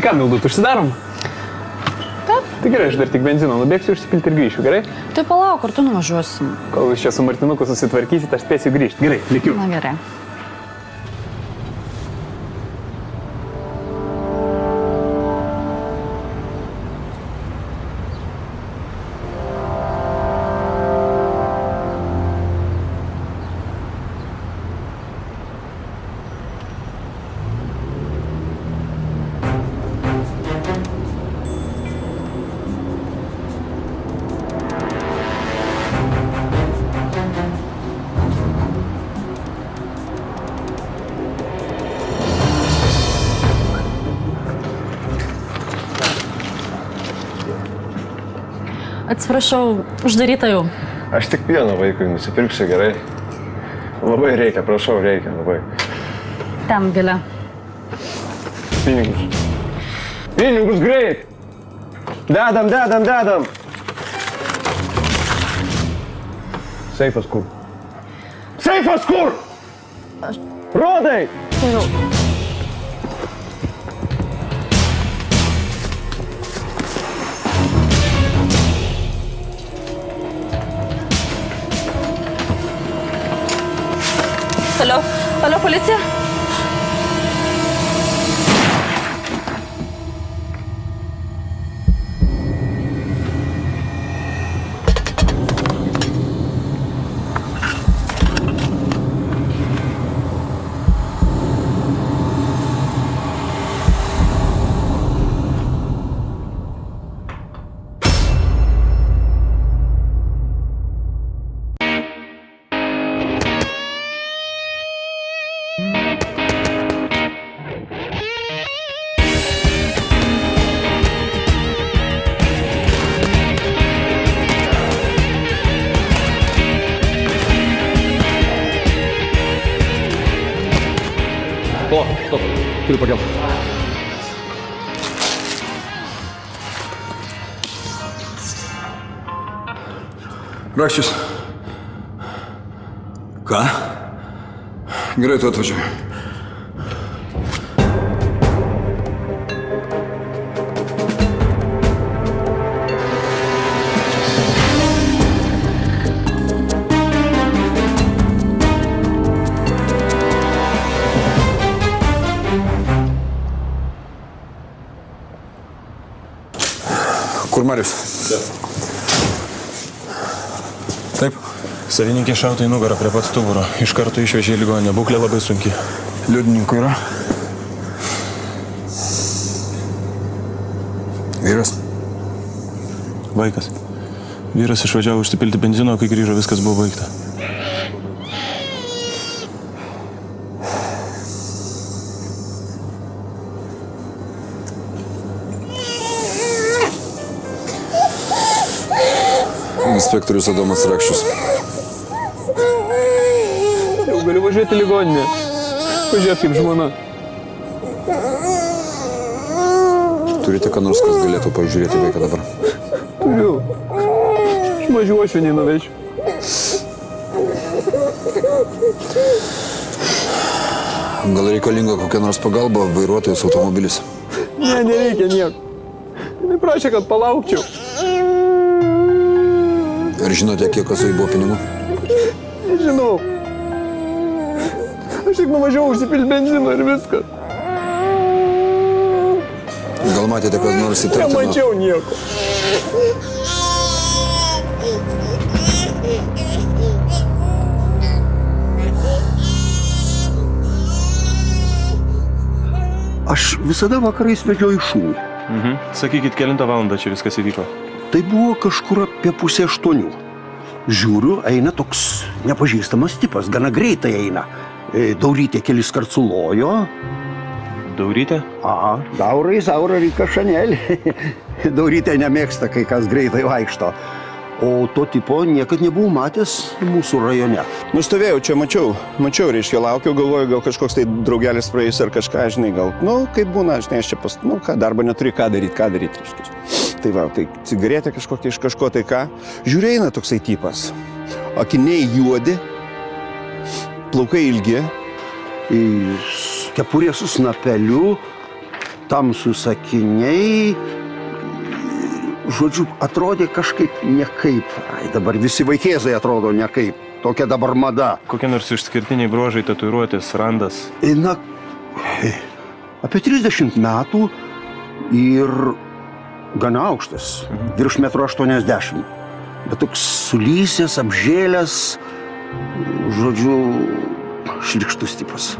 ką, Mildut, užsidarom? Taip. Tai gerai, aš dar tik benzino nubėgsiu, užsipilti ir grįšiu, gerai? Tai palauk, kur tu nuvažiuosim. Kol jūs čia su Martinuku susitvarkysit, aš spėsiu grįžti. Gerai, likiu. Na gerai. Atsiprašau, uždaryta jau. Aš tik pieno vaikui nusipirksiu, gerai. Labai reikia, prašau, reikia, labai. Ten gale. Pinigus. Pinigus greit! Dedam! Seifas kur? Seifas kur? Rodai! Tai jau. Alio, policija? Stop, turiu pakelt. Rakščius. Ką? Gerai, tu atvažiuoji. Kur Marius? Taip. Savininkė šauta į nugarą prie pat stuburo. Iš karto išvežė į ligoninę. Būklė labai sunki. Liudininkų yra? Vyras? Vaikas. Vyras išvažiavo užsipilti benzino, kai grįžo, viskas buvo baigta. Inspektorius Adomas Rakščius. Jau galiu važiuoti į ligoninę. Pažiūrėk kaip žmona. Turite ką nors, kas galėtų pažiūrėti vaiką dabar? Turiu. Aš mažiuošiu, nei nuvešiu. Gal reikalinga kokia nors pagalba, vairuotojas automobilis? Ne, nereikia nieko. Jis prašė, kad palaukčiau. Ar žinote, kiek kasoj buvo pinigų? Nežinau. Aš tik nuvažiavau užsipilti benzino ir viskas. Gal matėte, kas nors įtartino? Nemačiau nieko. Aš visada vakarais vedžioju šunį. Sakykit, kelintą valandą čia viskas įvyko? Tai buvo kažkur apie 7:30. Žiūriu, eina toks nepažįstamas tipas, gana greitai eina. Daurytė kelis kart sulojo. Daurytė? Aha, Daurai, Zaura, Rika, Šanelį. Daurytė nemėgsta, kai kas greitai vaikšto. O to tipo niekad nebuvau matęs mūsų rajone. Nustovėjau čia, mačiau, reiškia, laukiau, galvoju, gal kažkoks tai draugelis praėjus ar kažką, žinai, gal, kaip būna, žinai, aš čia darbą neturi, ką daryti, reiškia. Tai va, tai cigaretė kažkokia iš kažko, tai ką. Žiūrė, eina toksai tipas. Akiniai juodi, plaukai ilgi. Kepurė su snapeliu, tamsų sakiniai. Žodžiu, atrodė kažkaip nekaip. Ai, dabar visi vaikėzai atrodo nekaip. Tokia dabar mada. Kokie nors išskirtiniai bruožai, tatuiruotės, randas. Na, apie 30 metų ir gana aukštas. Virš 1,80 m. Bet toks sulysęs, apžėlęs, žodžiu, šlykštus tipas.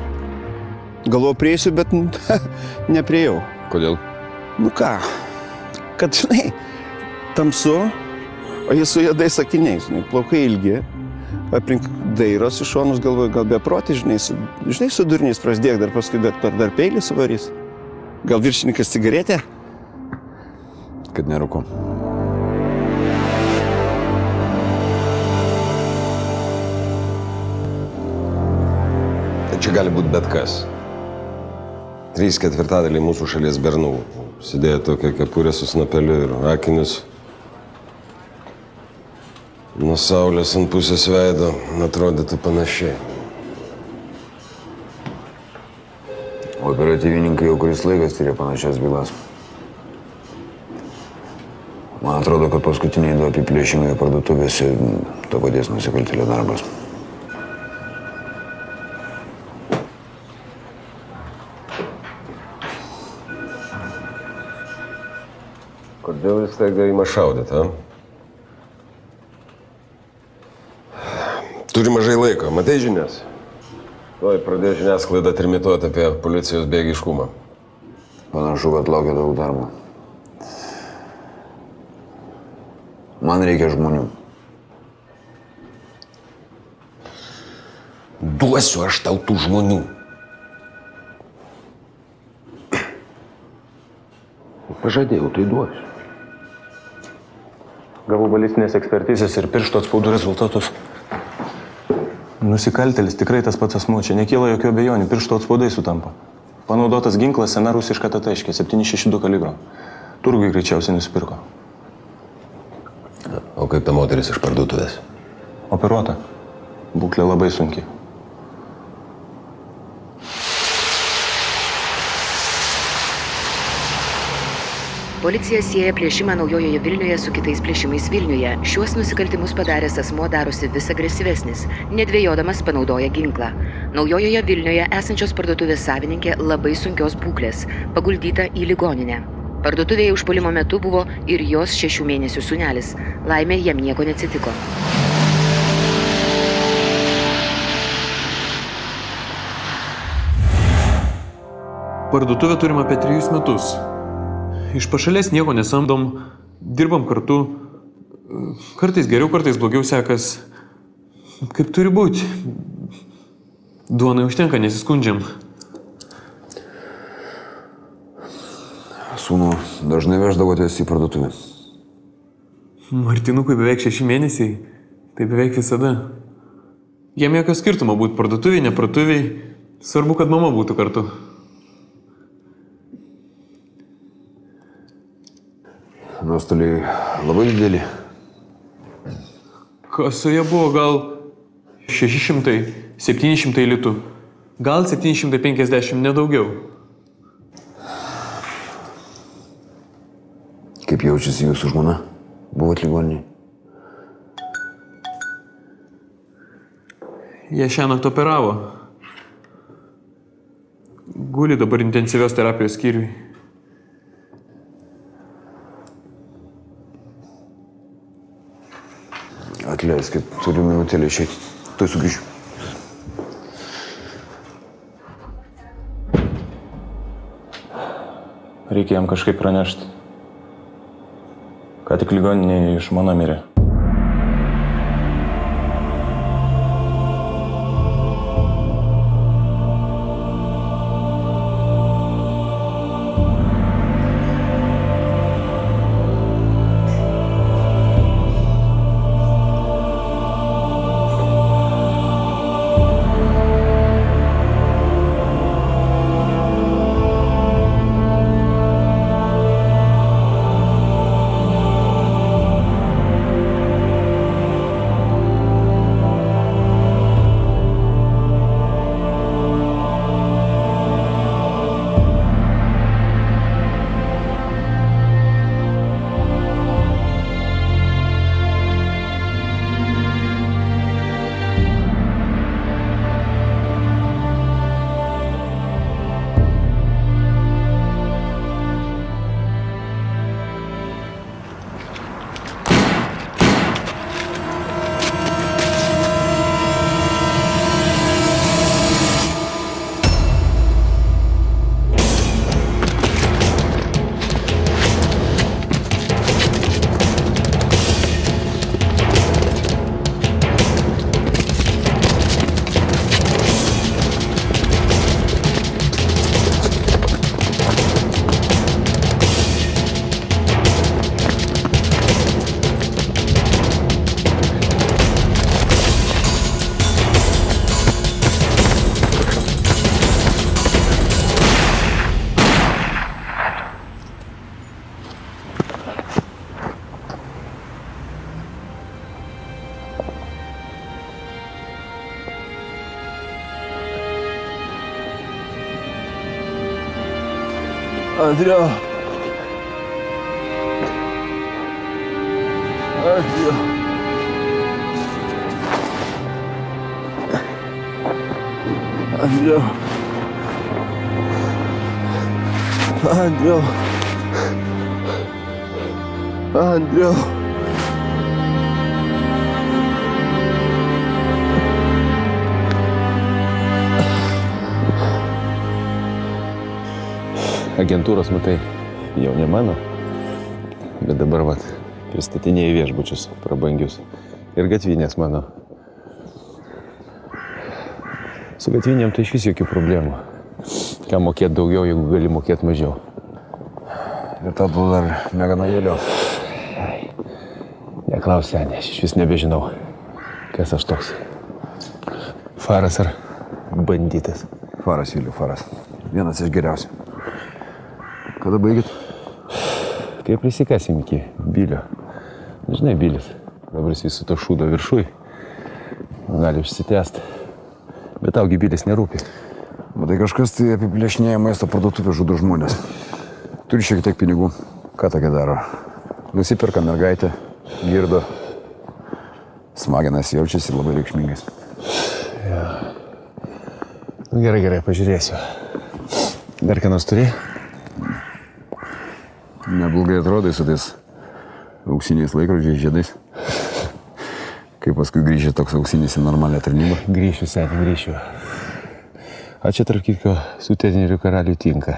Galvoju, prieisiu, bet nepriejau. Kodėl? Nu ką, kad, žinai, tamsu, o jis su juodais akiniais, žinai, plaukai ilgi, aplink dairos iš šonus, galvoju, gal beprotį, žinai, su durniais prasdėk, dar paskui dar peilį suvarys. Gal viršininkas cigaretę? Kad nerūko. Tai čia gali būti bet kas. 3/4 mūsų šalies bernų. Sidėjo tokia kepurė su snapeliu ir akinius. Nuo saulės ant pusės veido atrodytų panašiai. Operatyvininkai jau kuris laikas tyrė panašias bylas. Man atrodo, kad paskutiniai 2 apiplėšimai parduotuvėse to paties nusikaltėlio darbas. Kodėl jis taiga ima šaudyti, ha? Turi mažai laiko, matai žinias? Tuoj pradėjo žiniasklaida trimituoti apie policijos bėgiškumą. Panašu, kad laukia daug darbo. Man reikia žmonių. Duosiu aš tau tų žmonių. Pažadėjau, tai duosiu. Gavau balistinės ekspertizės ir piršto atspaudų rezultatus. Nusikaltėlis tikrai tas pats asmuo, čia nekyla jokių abejonių, piršto atspaudai sutampa. Panaudotas ginklas sena rusiška tataškė, 7,62 kalibro. Turgui greičiausiai nusipirko. O kaip ta moteris iš parduotuvės? Operuota. Būklė labai sunki. Policija sieja plėšimą Naujojoje Vilniuje su kitais plėšimais Vilniuje. Šiuos nusikaltimus padaręs asmuo darosi vis agresyvesnis. Nedvėjodamas panaudoja ginklą. Naujojoje Vilniuje esančios parduotuvės savininkė labai sunkios būklės, paguldyta į ligoninę. Parduotuvėje užpuolimo metu buvo ir jos 6 mėnesių sūnelis. Laimė, jam nieko neatsitiko. Parduotuvę turim apie 3 metus. Iš pašalės nieko nesamdom, dirbam kartu. Kartais geriau, kartais blogiau sekas. Kaip turi būti. Duonai užtenka, nesiskundžiam. Sūnų dažnai veždavotės į parduotuvę? Martinukui beveik 6 mėnesiai. Tai beveik visada. Jam jokio skirtumo būti parduotuviai, neparduotuviai. Svarbu, kad mama būtų kartu. Nuostoliai labai dideli. Kasoje buvo gal 600-700 litų. Gal 750, nedaugiau. Kaip jaučiasi jūsų žmona? Buvot ligoninėje? Jie šiąnakt operavo. Guli dabar intensyvios terapijos skyriui. Atleiskit, turiu minutėlį išeiti. Tuoj sugrįšiu. Reikia jam kažkaip pranešti. Ką tik ligoninėje žmona mirė. Andriau. Andriau. Andriau. Andriau. Andriau. Agentūros, matai, jau ne mano, bet dabar pristatinėjai viešbučius prabangius. Ir gatvinės mano. Su gatvinėm tai iš vis jokių problemų. Ką mokėti daugiau, jeigu gali mokėti mažiau. Ir tau dar negana vėliau. Neklaus, senė, aš iš vis nebežinau, kas aš toks. Faras ar banditas? Faras, Viliu, faras. Vienas iš geriausių. Kada baigit? Kai prisikasim iki Bilio. Žinai, Bilis, dabar jis su to šūdo viršui. Gali išsitęsti. Bet taugi Bilis nerūpi. Matai, kažkas tai apiplėšinėja maisto parduotuvę, žudo žmonės. Turi šiek tiek pinigų. Ką tokia daro? Nusiperka mergaitę, girdo. Smaginas jaučiasi labai reikšmingais. Ja. Nu, gerai, pažiūrėsiu. Dar ką nors turi? Neblogai atrodai su tais auksiniais laikrodžiais žiedais. Kai paskui grįžė toks auksinis į normalią tarnybą. Grįšiu, seniai, grįšiu. A čia tarp kitko su Tenerių karalių tinka.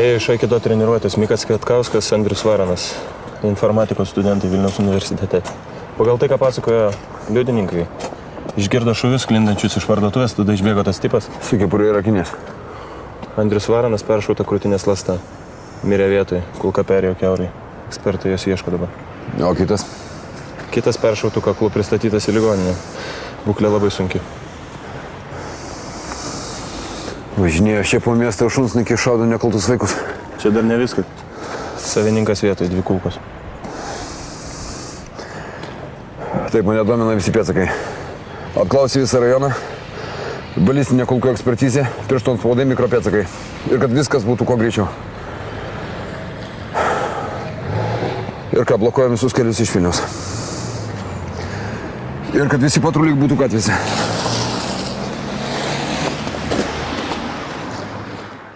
Iš Aikido treniruotės Mikas Kvietkauskas, Andrius Varanas, informatikos studentai Vilniaus universitete. Pagal tai, ką pasakojo liudininkai, išgirdo šūvius sklindančius iš parduotuvės, tada išbėgo tas tipas. Su kepurė ir akinės. Andrius Varanas peršauta krūtinės ląsta. Mirė vietoje, kulka perėjo kiaurai. Ekspertai jas ieško dabar. O kitas? Kitas peršautų kaklu pristatytas į ligoninę. Būklė labai sunki. Važinėjo šiaip po miestą, šunsnukiai šaudo nekaltus vaikus. Čia dar ne viskas. Savininkas vietoje, 2 kulkos. Taip, mane domina visi pėdsakai. Apklausė visą rajoną, balistinė kulkų ekspertizė, pirštų antspaudai, mikropėdsakai. Ir kad viskas būtų kuo greičiau. Ir ką, blokuojam visus kelius iš Vilniaus. Ir kad visi patruliai būtų gatvėse.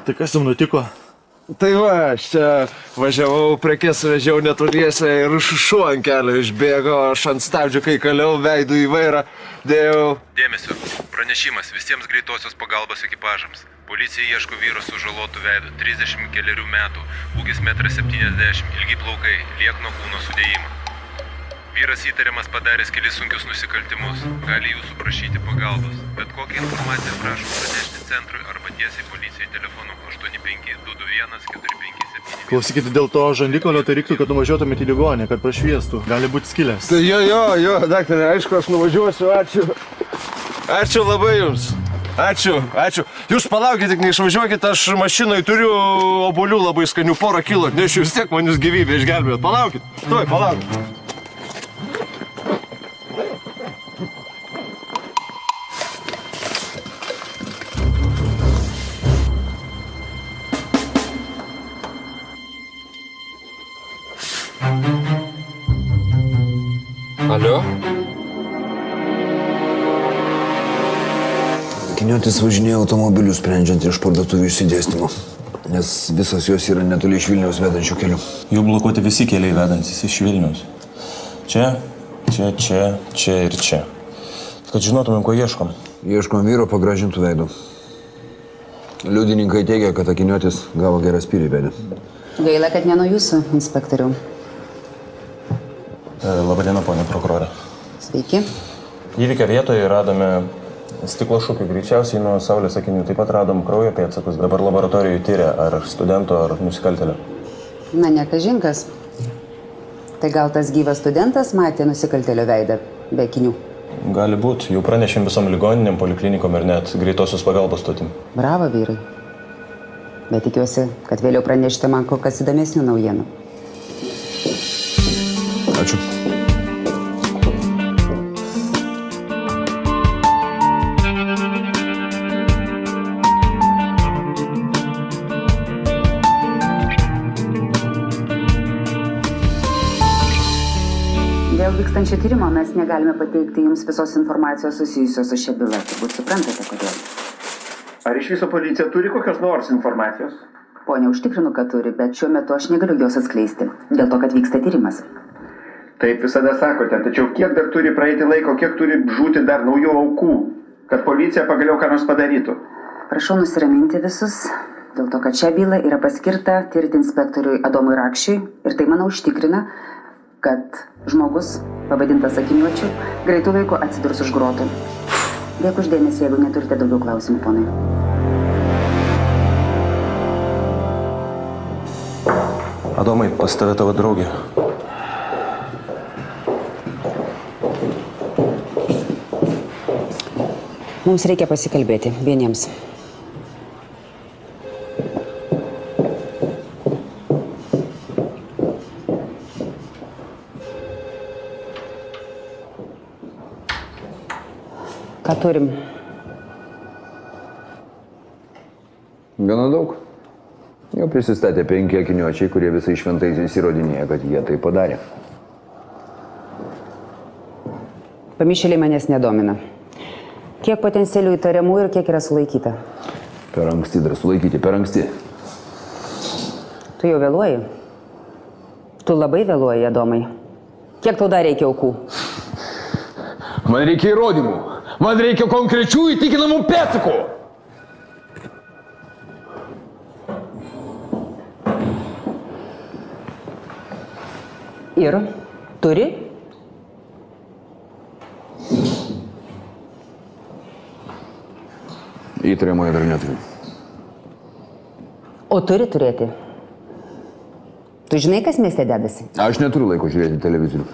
Tai kas jums nutiko? Tai va, aš čia važiavau, prekes vežiau netoliese ir šuo ant kelio išbėgo, aš ant stabdžių, kai kaliau, veidų į vairą, dėjau. Dėmesio, pranešimas visiems greitosios pagalbos ekipažams. Policija ieško vyro su žalotu veidu, 34 metų, ūgis 1,70 m, ilgi plaukai, liekno kūno sudėjimo. Vyras įtariamas padaręs kelis sunkius nusikaltimus, gali jūsų prašyti pagalbos. Bet kokią informaciją prašom pranešti centrui arba tiesiai policijai telefonu 85-221-4571. Klausykite, dėl to žandikaulio tai reiktų, kad nuvažiuotumėte į ligoninę, kad prašviestų. Gali būti skilęs. Tai jo, daktarė, aišku, aš nuvažiuosiu, ačiū. Ačiū labai jums. Ačiū. Jūs palaukite, tik neišvažiuokite, aš mašinai turiu obuolių labai skanių, 1 kilo, nešiu vis tiek man jūs gyvybę išgelbėjot. Palaukit, palaukit. Alio? Kiniotis važinėjo automobilių sprendžiant iš parduotuvių išsidėstymo, nes visas jos yra netoli iš Vilniaus vedančių kelių. Jų blokuoti visi keliai vedantis iš Vilniaus. Čia ir čia. Kad žinotumėm, ko ieškom. Ieškom vyro pagražintų veidų. Liudininkai teigia, kad Akiniotis gavo gerą spyrį veidį. Gaila, kad ne nuo jūsų, inspektoriau. Labadiena, ponė prokurorė. Sveiki. Įvykio vietoje radome stiklo šukių, greičiausiai nuo saulės akinių. Taip pat radom kraujo pėdsakus. Dabar laboratorijoje tyria, ar studento, ar nusikaltėlio. Na, nekažinkas. Tai gal tas gyvas studentas matė nusikaltėlio veidą be akinių? Gali būt. Jau pranešėm visom ligoninėm, poliklinikom ir net greitosios pagalbos stotim. Bravo, vyrai. Bet tikiuosi, kad vėliau pranešite man kol kas įdomesnių naujienų. Ačiū. Dėl vykstančio tyrimo mes negalime pateikti jums visos informacijos susijusios su šia byla. Turbūt suprantate, kodėl. Ar iš viso policija turi kokios nors informacijos? Ponia, užtikrinu, kad turi, bet šiuo metu aš negaliu jos atskleisti. Dėl to, kad vyksta tyrimas. Taip visada sakote, tačiau kiek dar turi praeiti laiko, kiek turi žūti dar naujų aukų, kad policija pagaliau ką nors padarytų? Prašau nusiraminti visus, dėl to, kad šią bylą yra paskirta tirti inspektoriui Adomui Rakšiui ir tai, manau, užtikrina, kad žmogus, pavadintas Akiniuočiu, greitų laikų atsidurs už grotų. Dėkui už dėmesį, jeigu neturite daugiau klausimų, ponai. Adomai, pas tave tavo draugė. Mums reikia pasikalbėti vieniems. Ką turim? Gana daug. Jau prisistatė 5 akiniuočiai, kurie visai šventaisiais įrodinėja, kad jie tai padarė. Pamišėliai manęs nedomina. Kiek potencialių įtariamų ir kiek yra sulaikyta? Per anksti dar sulaikyti, per anksti. Tu jau vėluoji? Tu labai vėluoji, Adomai. Kiek tau dar reikia aukų? Man reikia įrodymų. Man reikia konkrečių įtikinamų pėdsakų. Ir? Turi? Įtariamojo dar neturiu. O turi turėti? Tu žinai, kas mieste dedasi? Aš neturiu laiko žiūrėti televizorių.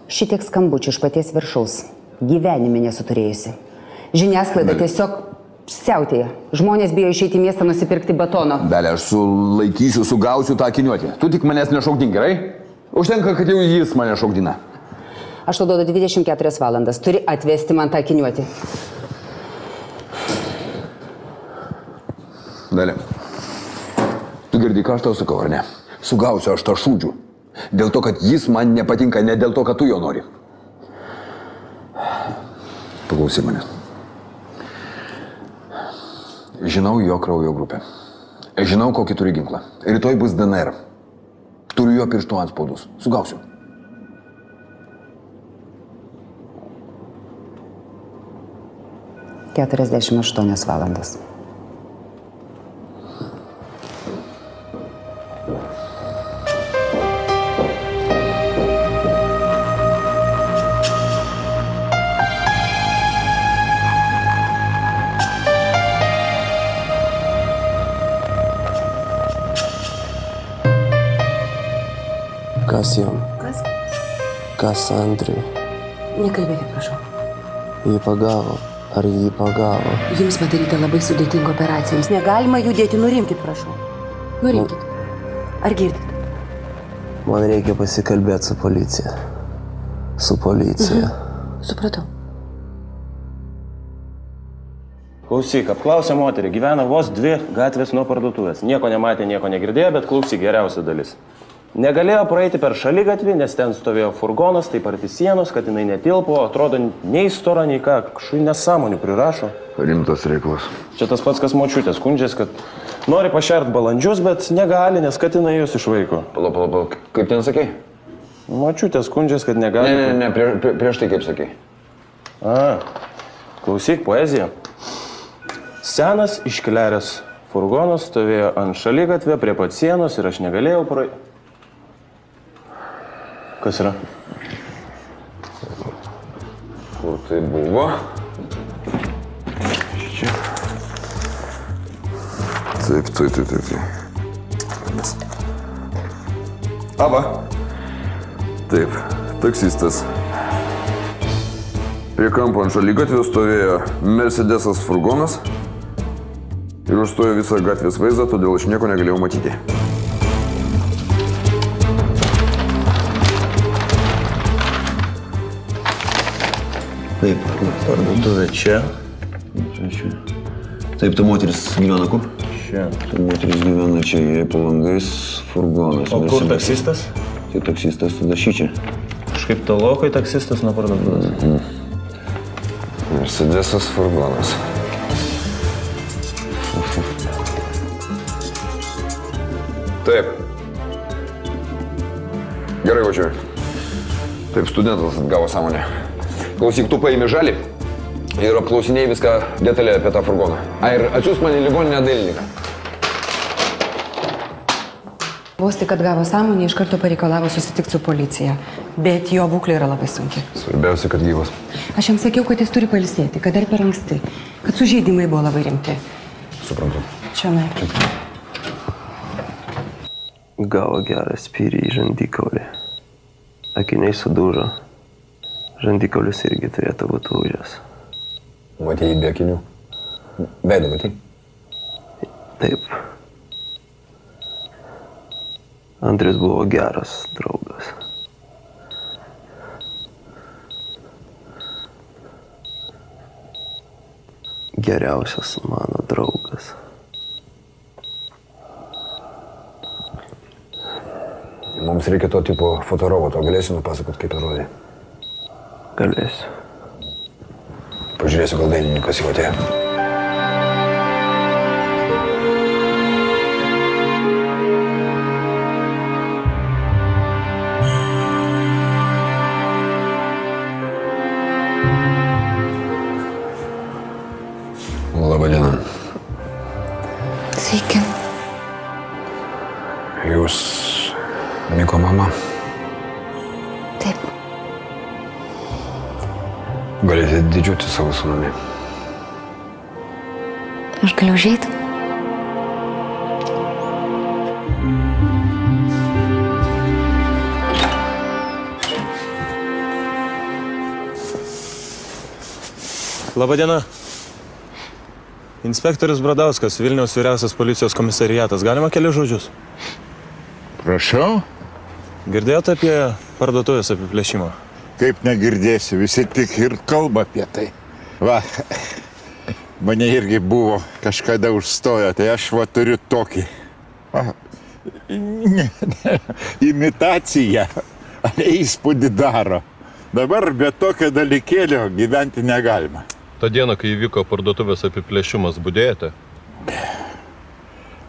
Šitiek skambučių iš paties viršaus. Gyvenime nesu turėjusi. Žiniasklaida tiesiog siautėja. Žmonės bijo išeiti į miestą nusipirkti batono. Belė, aš sulaikysiu, sugausiu tą akiniuotį. Tu tik manęs nešaukdink, gerai? Užtenka, kad jau jis mane šaukdina. Aš tau duodu 24 valandas. Turi atvesti man tą akiniuotį. Belė, tu girdi, ką aš tau sakau, ar ne? Sugausiu aš tą šūdžių. Dėl to, kad jis man nepatinka, ne dėl to, kad tu jo nori. Paklausy manęs. Žinau jo kraujo grupę. Žinau, kokį turi ginklą. Rytoj bus DNR. Turiu jo pirštų atspaudus. Sugausiu. –48 valandas. Kas jam? Kas? Kas Andriui? Nekalbėkit, prašau. Jį pagavo. Ar jį pagavo? Jums padaryta labai sudėtinga operacija. Jums negalima judėti. Nurimkit, prašau. Nurimkit. Ar girdit? Man reikia pasikalbėti su policija. Su policija. Supratau. Klausyk, apklausė moterį. Gyvena vos 2 gatvės nuo parduotuvės. Nieko nematė, nieko negirdėjo, bet klausyk, geriausia dalis. Negalėjo praeiti per šaligatvį, nes ten stovėjo furgonas, taip arti sienos, kad jinai netilpo, atrodo nei stora, nei ką, kažkaip nesąmonių prirašo. Rimtas reikalas. Čia tas pats, kas močiutė skundžiasi, kad nori pašert balandžius, bet negali, nes katinai juos išvaiko. Pala, kaip ten sakei? Močiutė skundžiasi, kad negali. Ne, prieš tai kaip sakei. Klausyk, poezija. Senas iškleręs furgonas stovėjo ant šaligatvė prie pat sienos ir aš negalėjau praeiti. Kas yra? Kažkur tai buvo. Čia. Taip. Aba. Taip, taksistas. Prie kampo ant šaligatvio stovėjo Mercedesas furgonas ir užstojo visą gatvės vaizdą, todėl aš nieko negalėjau matyti. Taip, parduotuvė čia. Taip, ta moteris gyvena kur? Čia. Ta moteris gyvena čia, jie po langais, furgonas. O kur taksistas? Tai taksistas tada šičia. Kažkaip tolokai taksistas nuo parduotuvės. Mercedesas furgonas. Taip. Gerai, važiuoju. Taip, studentas atgavo sąmonę. Klausyk, tu paimi žalį ir apklausinėjai viską detaliai apie tą furgoną. Ir atsiųsk mane į ligoninę dailininką. Vos tik atgavo sąmonę, iš karto pareikalavo susitikti su policija. Bet jo būklė yra labai sunki. Svarbiausia, kad gyvas. Aš jam sakiau, kad jis turi pailsėti, kad dar per anksti, kad sužeidimai buvo labai rimti. Suprantu. Čionai. Gavo gerą spyrį į žandikaulį. Akiniai sudužo. Žandikaulis irgi turėtų būti lūžęs. Matėjai be akinių? Veidą matėjai? Taip. Andrius buvo geras draugas. Geriausias mano draugas. Mums reikia to tipo fotoroboto. Galėsi nupasakot, kaip atrodė? Galėsiu. Pažiūrėsiu, gal dailininkas jau atėjo. Labadiena. Sveiki. Jūs Miko mama? Taip. Galite didžiuoti savo sūnumi. Aš galiu užeiti? Labadiena. Inspektorius Bradauskas, Vilniaus vyriausias policijos komisariatas. Galima keli žodžius? Prašau? Girdėjote apie parduotuvės apiplėšimą? Kaip negirdėsiu, visi tik ir kalba apie tai. Va, mane irgi buvo kažkada užstojo, tai aš va turiu tokį. Va, imitaciją, ale įspūdį daro. Dabar be tokio dalykėlio gyventi negalima. Ta diena, kai įvyko parduotuvės apiplėšimas, budėjote?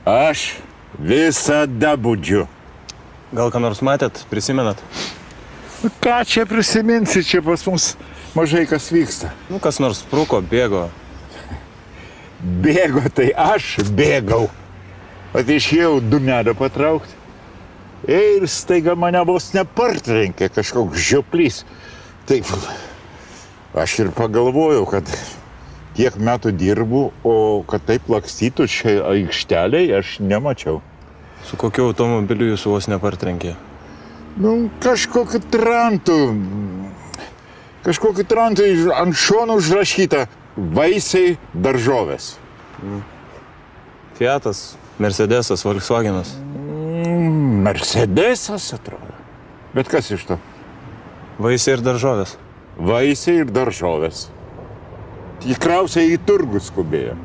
Aš visada budžiu. Gal ką nors matėt, prisimenat? Ką čia prisiminsi, čia pas mus mažai kas vyksta. Kas nors spruko, bėgo. Bėgo, tai aš bėgau. Vat išėjau dūmelio patraukti. Ir staiga mane vos nepartrenkė kažkoks žioplys. Taip, aš ir pagalvojau, kad tiek metų dirbu, o kad taip lakstytų čia aikšteliai, aš nemačiau. Su kokiu automobiliu jūsų vos nepartrenkė? Kažkokiu trantu. Kažkokiu trantu ant šonų užrašyta vaisiai daržovės. Fiatas, Mercedesas, Volkswagenas. Mercedesas atrodo. Bet kas iš to? Vaisiai ir daržovės. Vaisiai ir daržovės. Tikriausiai į turgų skubėjo.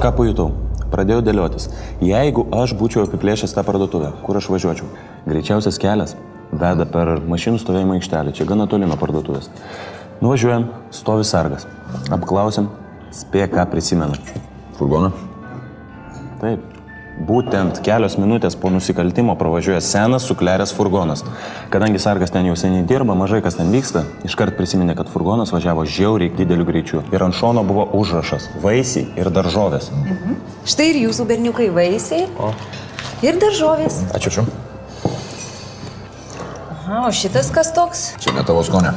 kažką pajutau. Pradėjau dėliotis. Jeigu aš būčiau apiplėšęs tą parduotuvę, kur aš važiuočiau? Greičiausias kelias veda per mašinų stovėjimo aikštelę. Čia gana toli nuo parduotuvės. Nuvažiuojam, stovi sargas. Apklausiam, spėk, ką prisimena. Furgoną? Taip. Būtent kelios minutės po nusikaltimo pravažiuoja senas sukleręs furgonas. Kadangi sargas ten jau seniai dirba, mažai kas ten vyksta, iškart prisiminė, kad furgonas važiavo žiauriai dideliu greičiu. Ir ant šono buvo užrašas – vaisiai ir daržovės. Štai ir jūsų berniukai vaisiai ir daržovės. Ačiū. Aha, o šitas kas toks? Čia ne tavo skonė.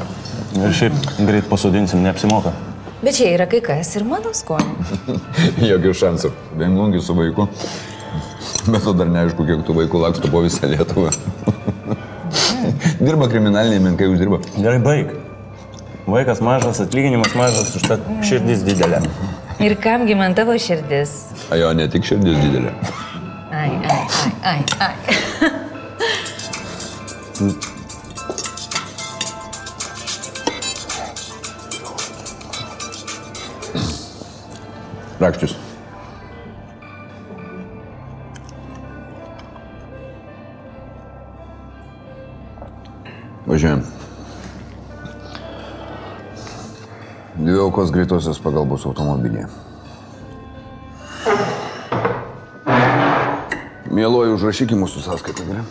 Ir šiaip greit pasodinsim, neapsimoka. Bet čia yra kai kas ir mano skonė. Jokių šansų. Viengungi su vaiku. Bet to dar neaišku, kiek tų vaikų laksto po visą Lietuvą. Dirba kriminaliniai menkai uždirba. Gerai, baig. Vaikas mažas, atlyginimas mažas, užtat širdis didelė. Ir kamgi man tavo širdis? A jo, ne tik širdis didelė. Ai. Rakščius. Važiuojam. Dvi aukos greitosios pagalbos automobilyje. Mieloji, užrašyk į mūsų sąskaitą, gerai?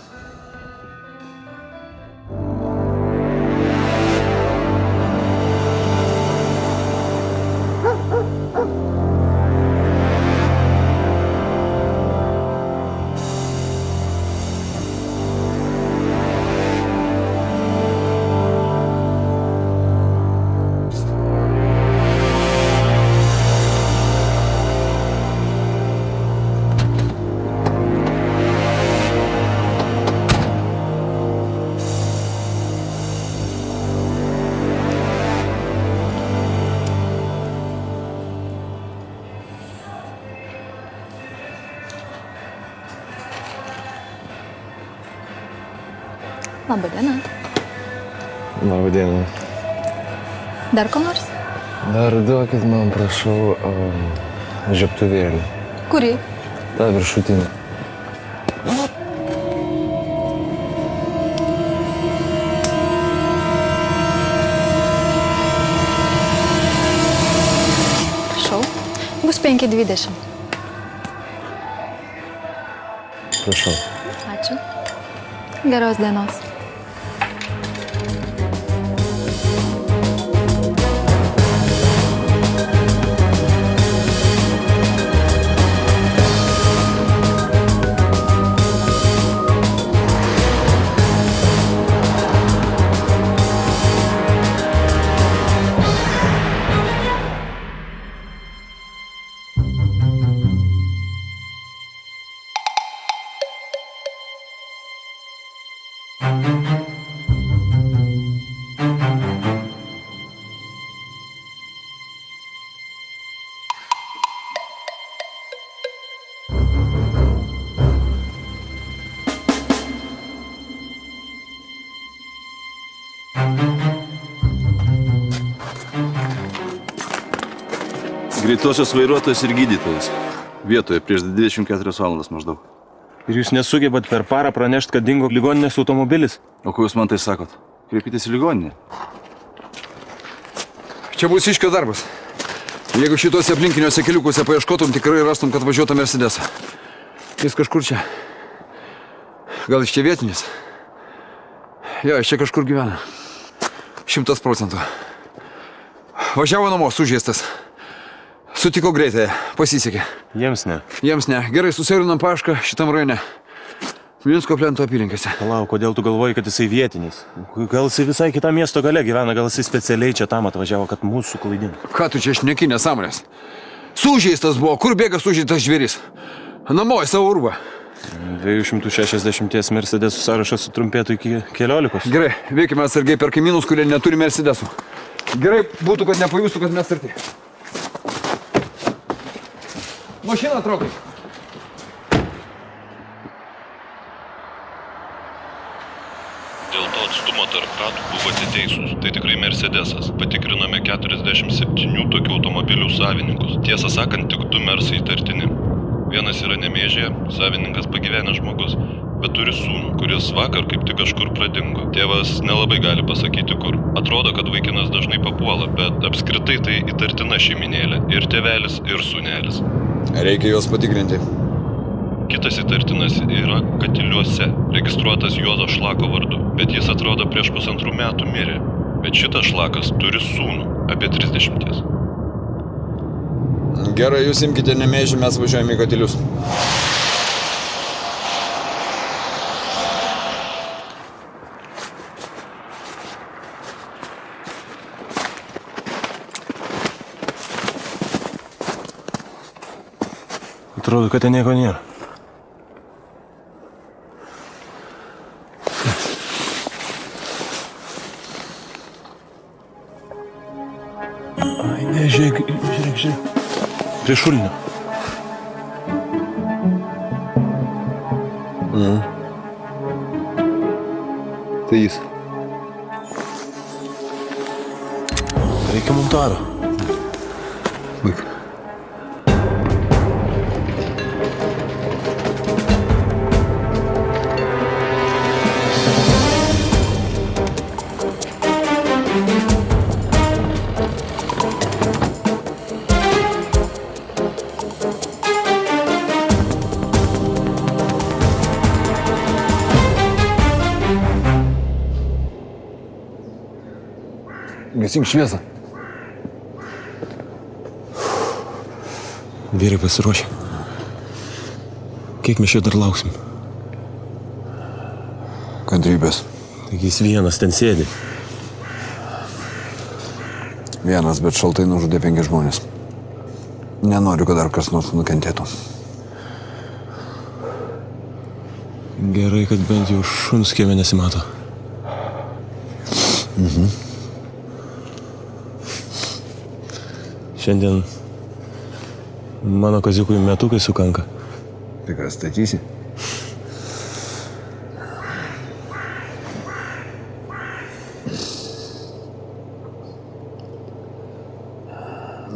Labą dieną. Labą dieną. Dar ko nors? Dar duokit man, prašau, žiebtuvėlį. Kurį? Ta viršutinė. Prašau. Bus 5:20. Prašau. Ačiū. Geros dienos. Greitosios vairuotojas ir gydytojas. Vietoje prieš 24 valandas maždaug. Ir jūs nesugebat per parą pranešti, kad dingo ligoninės automobilis? O ko jūs man tai sakot? Kreipkitės į ligoninę. Čia bus iškio darbas. Jeigu šituose aplinkiniuose keliukuose paieškotum, tikrai rastum, kad važiuotų Mercedesą. Jis kažkur čia. Gal iš čia vietinis? Jo, iš čia kažkur gyvena. 100%. Važiavo namo, sužeistas. Sutiko greitai, pasisekė. Jiems ne. Jiems ne. Gerai, susiaurinam paiešką šitam rajone. Minsko plento apylinkėse. Palauk, kodėl tu galvoji, kad jisai vietinis? Gal jisai visai kitą miesto gale gyvena, gal jisai specialiai čia tam atvažiavo, kad mūsų suklaidintų. Ką tu čia šneki, nesąmonės? Sužeistas buvo. Kur bėga sužeistas žvėris? Namo į savo urvą. 260 Mercedesų sąrašas sutrumpėtų iki 14. Gerai, veikime atsargiai per kaimynus, kurie neturi Mercedesų. Gerai būtų, kad nepajustų, kad mes arti. Mašiną traukai. Dėl to atstumo tarp ratų buvote teisūs. Tai tikrai Mercedesas. Patikrinome 47 tokių automobilių savininkus. Tiesą sakant, tik 2 Mersai įtartini. Vienas yra Nemėžėje, savininkas pagyvenęs žmogus, bet turi sūnų, kuris vakar kaip tik kažkur pradingo. Tėvas nelabai gali pasakyti kur. Atrodo, kad vaikinas dažnai papuola, bet apskritai tai įtartina šeiminėlė. Ir tėvelis, ir sūnelis. Reikia juos patikrinti. Kitas įtartinas yra Katiliuose, registruotas Juozo Šlako vardu, bet jis atrodo prieš 1,5 metų mirė. Bet šitas Šlakas turi sūnų, apie 30. Gerai, jūs imkite Nemėžį, mes važiuojame į Katilius. Atrodo, kad ten nieko nėra. Ai, ne, žiūrėk. Prie šulinio. Tai jis. Reikia montaro. Baik. Gesink šviesą. Vyrai pasiruošę. Kiek mes čia dar lauksim? Kantrybės. Taigi jis vienas ten sėdi. Vienas, bet šaltai nužudė 5 žmonės. Nenoriu, kad dar kas nors nukentėtų. Gerai, kad bent jau šuns kieme nesimato. Šiandien mano kaziukui metukai sukanka. Tai ką, statysi?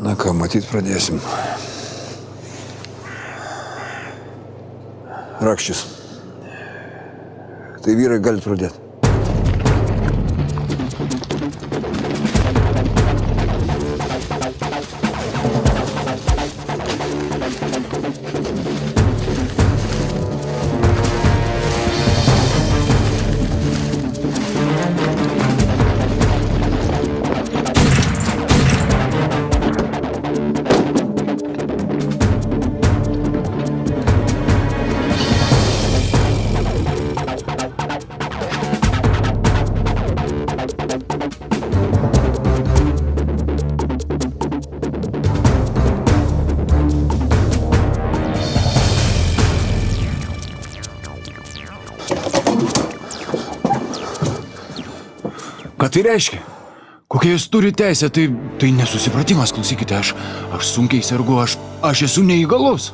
Na ką, matyt, pradėsim. Rakštis. Tai vyrai gali pradėti. Ką tai reiškia? Kokia jūs turi teisę? Tai nesusipratimas, klausykite, aš sunkiai sergu, aš esu neįgalus.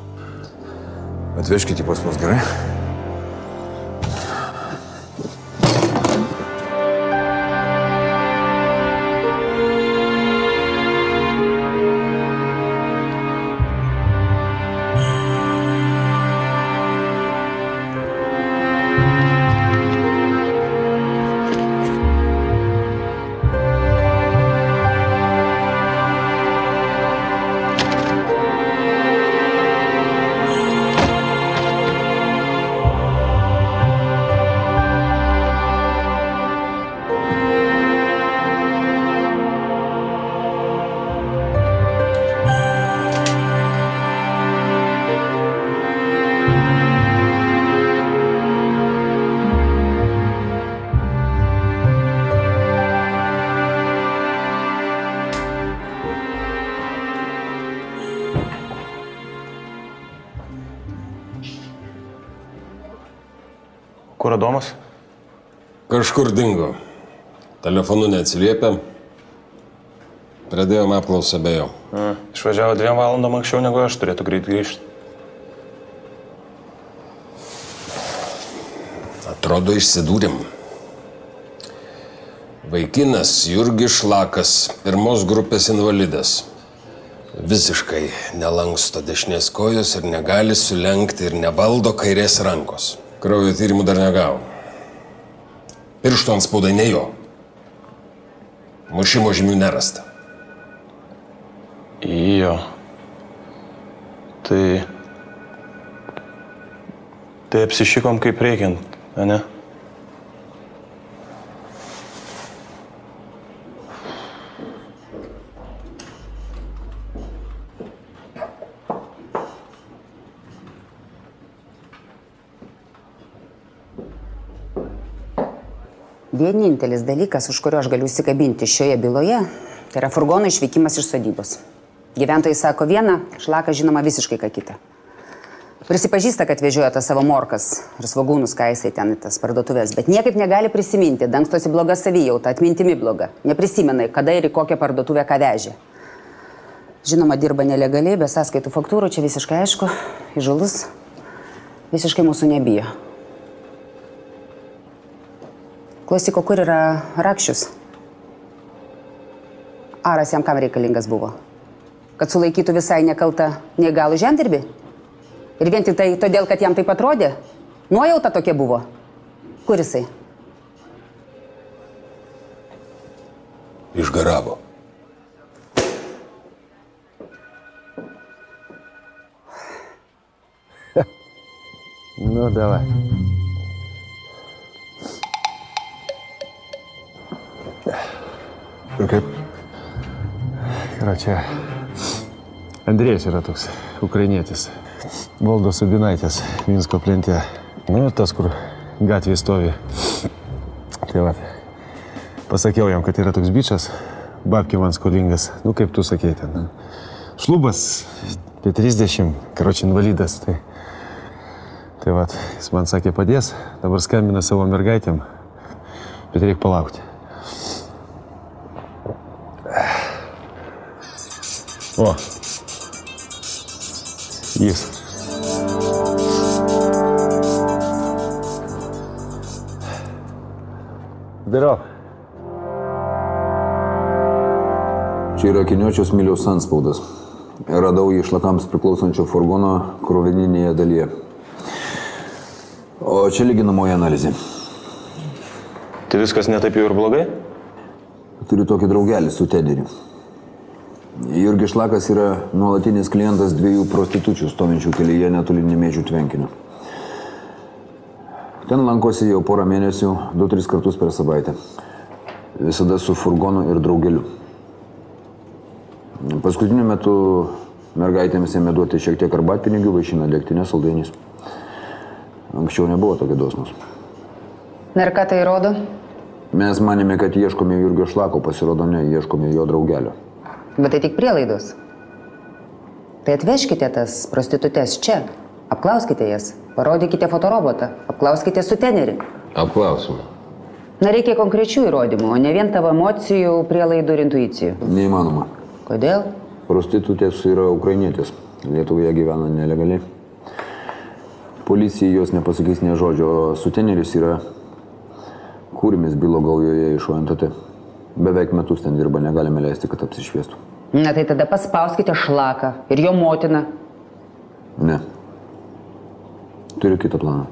Atvežkite pas mus, gerai? Kur Adomas? Kažkur dingo. Telefonu neatsiliepia. Pradėjom apklausą be jo. Išvažiavo 2 valandom anksčiau, negu aš turėtų greit grįžti. Atrodo, išsidūrėm. Vaikinas Jurgis Šlakas, pirmos grupės invalidas. Visiškai nelanksto dešinės kojos ir negali sulenkti ir nevaldo kairės rankos. Kraujo tyrimų dar negavo. Piršto antspaudai ne jo. Mušimo žymių nerasta. Jo. Tai apsišikom kaip reikiant, ane? Vienintelis dalykas, už kurio aš galiu įsikabinti šioje byloje, tai yra furgono išvykimas iš sodybos. Gyventojai sako vieną, Šlakas žinoma visiškai ką kitą. Prisipažįsta, kad vežioja tas savo morkas ir svogūnus, ką jisai ten į tas parduotuvės, bet niekaip negali prisiminti, dangstosi bloga savijauta, atmintimi bloga. Neprisimena, kada ir į kokią parduotuvę ką vežė. Žinoma, dirba nelegaliai, be sąskaitų faktūrų, čia visiškai aišku, įžūlus, visiškai mūsų nebijo. Klausyk, o kur yra Rakšius? Aras jam kam reikalingas buvo? Kad sulaikytų visai nekaltą neįgalų žemdirbį? Ir vien tik tai todėl, kad jam taip atrodė? Nuojauta tokia buvo. Kur jisai? Išgaravo. Nu, davai. Ir kaip? Čia Andrėjus yra toks ukrainietis. Valdo Sabinaitės, Minsko plente. Nu, tas, kur gatvėje stovi. Tai va, pasakiau jam, kad yra toks bičas, babkė man skolingas. Nu, kaip tu sakei ten. Šlubas, apie 30, karoči, invalidas. Tai va, jis man sakė padės, dabar skambina savo mergaitėm, bet reikia palaukti. O, jis. Darau. Čia yra Akiniuočiaus Miliaus antspaudas. Radau jį Šlakams priklausančio furgono krovininėje dalyje. O čia lyginamoji analizė. Tai viskas netaip jau ir blogai? Turiu tokį draugelį su Tederiu. Jurgis Šlakas yra nuolatinis klientas 2 prostitučių stovinčių kelyje netoli Nemėžių tvenkinio. Ten lankosi jau porą mėnesių, 2-3 kartus per savaitę. Visada su furgonu ir draugeliu. Paskutiniu metu mergaitėms ėmė duoti šiek tiek arbatpinigių, vaišina degtinę, saldainiais. Anksčiau nebuvo tokie dosnūs. Na ir ką tai rodo? Mes manėme, kad ieškome Jurgio Šlako, pasirodo ne, ieškome jo draugelio. Bet tai tik prielaidos. Tai atvežkite tas prostitutes čia, apklauskite jas, parodykite fotorobotą, apklauskite sutenerį. Apklausime. Na, reikia konkrečių įrodymų, o ne vien tavo emocijų, prielaidų ir intuicijų. Neįmanoma. Kodėl? Prostitutės yra ukrainietės, Lietuvoje gyvena nelegaliai. Policija jos nepasakys nė žodžio, o suteneris yra kūrimis bylo gaujoje iš ONTT. Beveik metus ten dirba, negalime leisti, kad apsišviestų. Na tai tada paspauskite Šlaką ir jo motiną. Ne. Turiu kitą planą.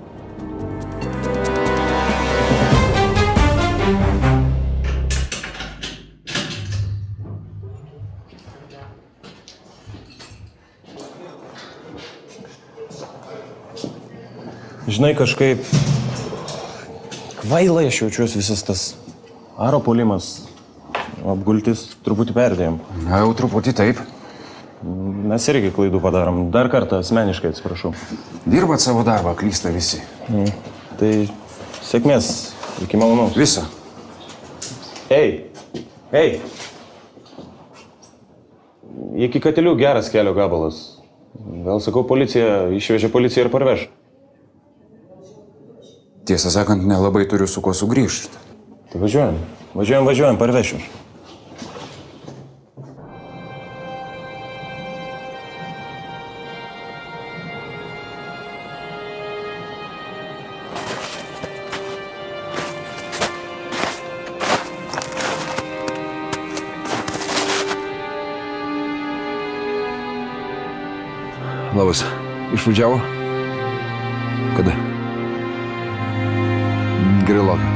Žinai, kažkaip kvailai aš jaučiuosi visas tas aro puolimas. Apgultis truputį perdėjom. Na, jau truputį taip. Mes irgi klaidų padarom. Dar kartą asmeniškai atsiprašau. Dirbat savo darbą, klysta visi. Tai sėkmės, iki malonaus. Viso. Ei! Iki Katilių geras kelio gabalas. Gal sakau, policija išvežė policiją ir parveš. Tiesą sakant, nelabai turiu su kuo sugrįžti. Tai važiuojam, parvešiu. Labas. Išvažiavo? Kada? Gerai, laukia.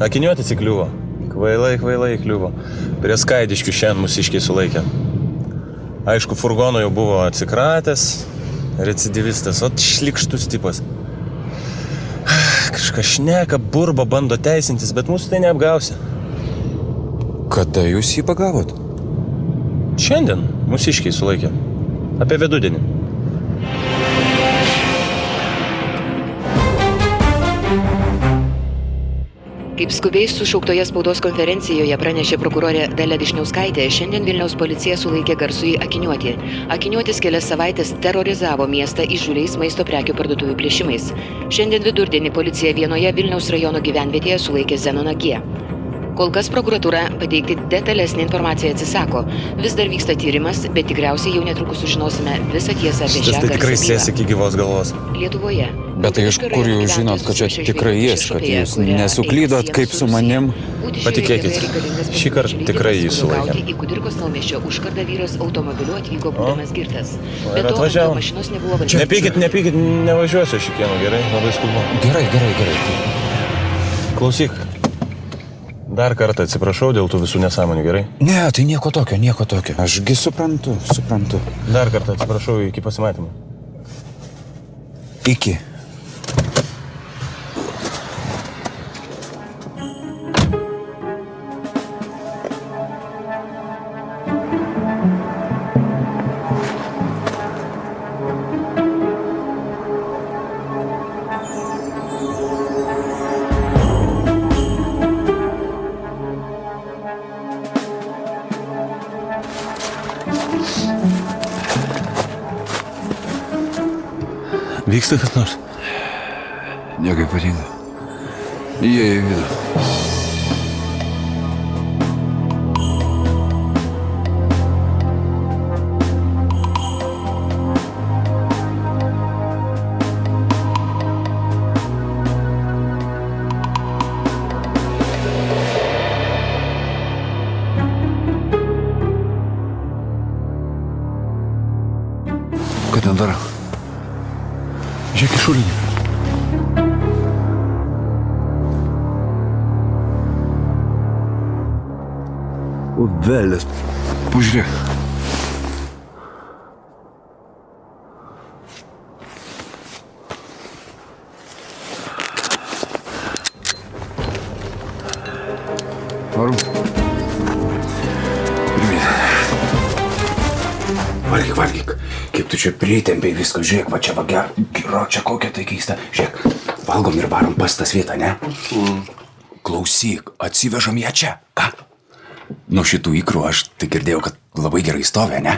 Akiniuotis įkliuvo. Kvailai įkliuvo. Prie Skaidiškių šiandien mūsiškiai sulaikė. Aišku, furgono jau buvo atsikratęs, recidivistas, o šlikštus tipas. Kažką šneka, burba, bando teisintis, bet mūsų tai neapgausi. Kada jūs jį pagavot? Šiandien mūsiškiai sulaikė. Apie vidudienį. Kaip skubiai sušauktoje spaudos konferencijoje pranešė prokurorė Dalia Višniauskaitė, šiandien Vilniaus policija sulaikė garsųjį Akiniuotį. Akiniuotis kelias savaitės terorizavo miestą įžūliais maisto prekių parduotuvių plėšimais. Šiandien vidurdienį policija vienoje Vilniaus rajono gyvenvietėje sulaikė Zenoną G. Kol kas prokuratūra pateikti detalesnį informaciją atsisako. Vis dar vyksta tyrimas, bet tikriausiai jau netrukus sužinosime visą tiesą apie šią Šitas tai tikrai sės iki gyvos galvos. Lietuvoje. Bet tai iš kur jūs žinot, kad čia tikrai jis, kad jūs nesuklydot kaip su manim? Patikėkit, šį kartą tikrai jį sulaikė. Į Kudirkos naumiesčio užkardą vyras automobiliu atvyko būdamas girtas. Ir atvažiavo. Nepykit, nevažiuosiu šį kiemą, gerai? Labai skubu. Gerai. Klausyk. Dar kartą atsiprašau dėl tų visų nesąmonių, gerai? Ne, tai nieko tokio. Ašgi suprantu. Dar kartą atsiprašau, iki pasimatymų. Iki. Vyksta kas nors? Nieko ypatingo. Įėjo į vidų. Ką ten daro? Žiūrėk į šulinį. O velės, pažiūrėk. Varom. Valgyk. Kaip tu čia pritempei viską, žiūrėk, va čia vagia, čia kokia tai keista. Žiūrėk, valgom ir varom pas tas vietą, ne? Klausyk, atsivežam ją čia. Ką? Nuo šitų ikrų aš tai girdėjau, kad labai gerai stovė, ne?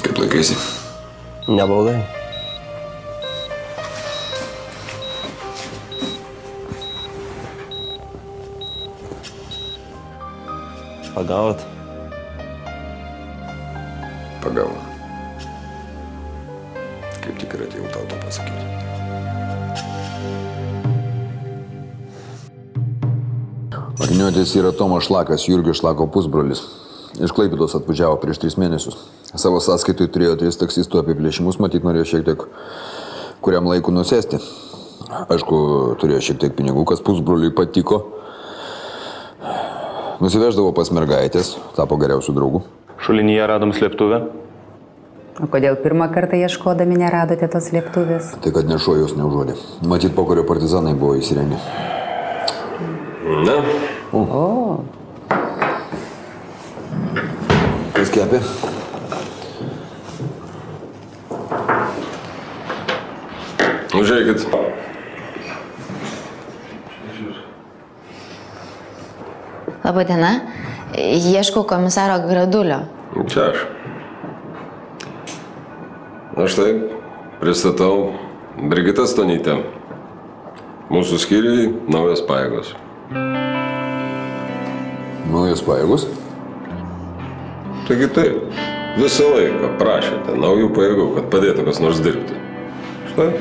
Kaip laikaisi? Neblogai. Pagavot? Pagavo. Kaip tik ir atėjau tau to pasakyti. Arniuotis yra Tomas Šlakas, Jurgio Šlako pusbrolis. Iš Klaipėdos atvažiavo prieš 3 mėnesius. Savo sąskaitui turėjo 3 taksistų apiplėšimus, matyt, norėjo šiek tiek kuriam laiku nusėsti. Aišku, turėjo šiek tiek pinigų, kas pusbroliui patiko. Nusiveždavo pas mergaitės, tapo geriausių draugų. Šulinyje radom slėptuvę. O kodėl pirmą kartą ieškodami neradote tos slėptuvės? Tai kad nešuo jos neužuodė. Matyt, pokario partizanai buvo įsirengę. Ne? O. Kas kepė? Užeikit. Labadiena. Ieškau komisaro Gradulio. Čia aš. Aš tai pristatau Brigitą Stonytę. Mūsų skyriui naujos pajėgos. Naujos pajėgos? Taigi taip, visą laiką prašėte naujų pajėgų, kad padėtų kas nors dirbti. Štai.